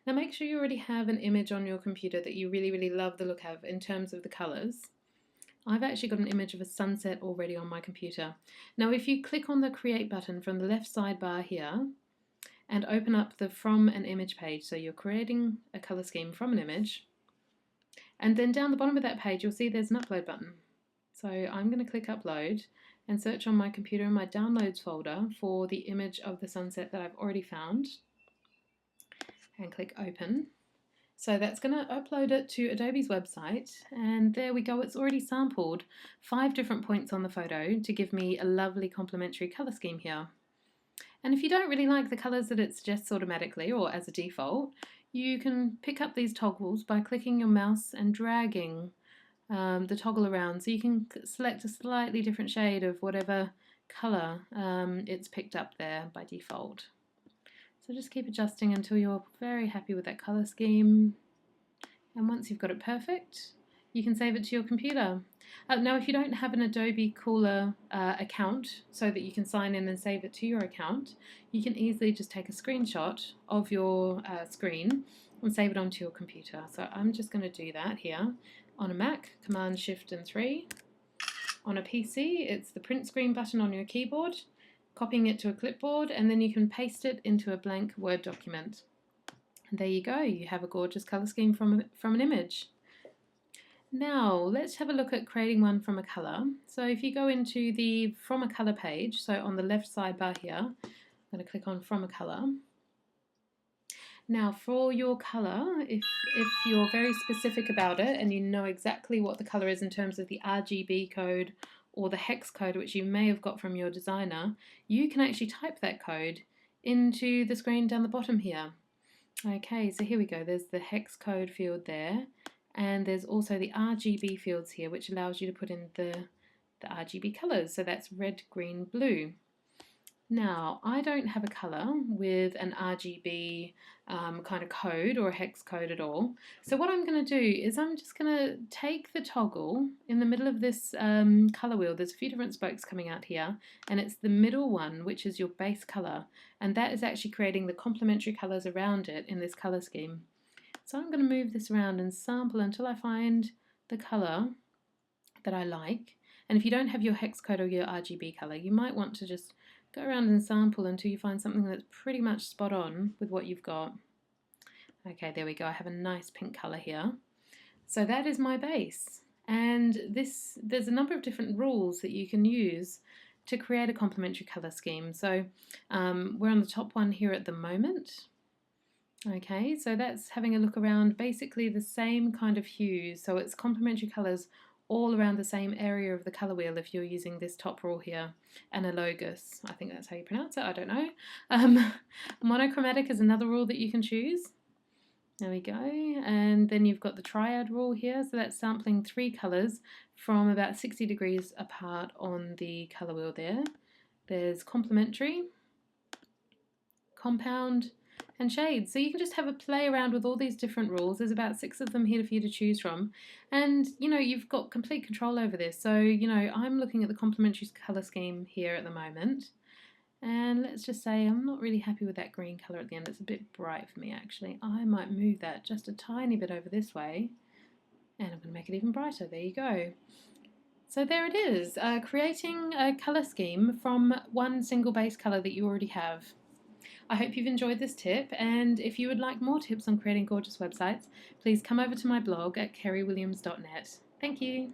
Now make sure you already have an image on your computer that you really love the look of in terms of the colours. I've actually got an image of a sunset already on my computer. Now if you click on the Create button from the left sidebar here and open up the From an Image page, so you're creating a colour scheme from an image, and then down the bottom of that page you'll see there's an Upload button. So I'm going to click Upload and search on my computer in my Downloads folder for the image of the sunset that I've already found and click Open. So that's going to upload it to Adobe's website, and there we go, it's already sampled 5 different points on the photo to give me a lovely complementary colour scheme here. And if you don't really like the colours that it suggests automatically or as a default, you can pick up these toggles by clicking your mouse and dragging the toggle around, so you can select a slightly different shade of whatever colour it's picked up there by default. So just keep adjusting until you're very happy with that colour scheme, and once you've got it perfect you can save it to your computer. Now if you don't have an Adobe Kulerr account so that you can sign in and save it to your account, you can easily just take a screenshot of your screen and save it onto your computer. So I'm just going to do that here. On a Mac, Command Shift and 3. On a PC, it's the print screen button on your keyboard, copying it to a clipboard, and then you can paste it into a blank Word document. And there you go, you have a gorgeous colour scheme from an image. Now let's have a look at creating one from a colour. So if you go into the From a Colour page, so on the left sidebar here, I'm going to click on From a Colour. Now for your colour, if you're very specific about it and you know exactly what the colour is in terms of the RGB code or the hex code which you may have got from your designer, you can actually type that code into the screen down the bottom here. Okay, so here we go, there's the hex code field there, and there's also the RGB fields here which allows you to put in the RGB colours, so that's red, green, blue. Now, I don't have a colour with an RGB kind of code or a hex code at all. So what I'm going to do is I'm just going to take the toggle in the middle of this colour wheel. There's a few different spokes coming out here, and it's the middle one which is your base colour, and that is actually creating the complementary colours around it in this colour scheme. So I'm going to move this around and sample until I find the colour that I like. And if you don't have your hex code or your RGB colour, you might want to just go around and sample until you find something that's pretty much spot on with what you've got. Okay, there we go, I have a nice pink colour here. So that is my base, and there's a number of different rules that you can use to create a complementary colour scheme. So we're on the top one here at the moment. Okay, so that's having a look around basically the same kind of hues, so it's complementary colours all around the same area of the colour wheel if you're using this top rule here, analogus, I think that's how you pronounce it, I don't know. Monochromatic is another rule that you can choose. There we go, and then you've got the triad rule here, so that's sampling 3 colours from about 60 degrees apart on the colour wheel there. There's complementary, compound, and shades. So you can just have a play around with all these different rules. There's about 6 of them here for you to choose from, and you know, you've got complete control over this. So you know, I'm looking at the complementary colour scheme here at the moment, and let's just say I'm not really happy with that green colour at the end. It's a bit bright for me actually. I might move that just a tiny bit over this way, and I'm going to make it even brighter. There you go. So there it is, creating a colour scheme from one single base colour that you already have. I hope you've enjoyed this tip, and if you would like more tips on creating gorgeous websites, please come over to my blog at kerrywilliams.net. Thank you.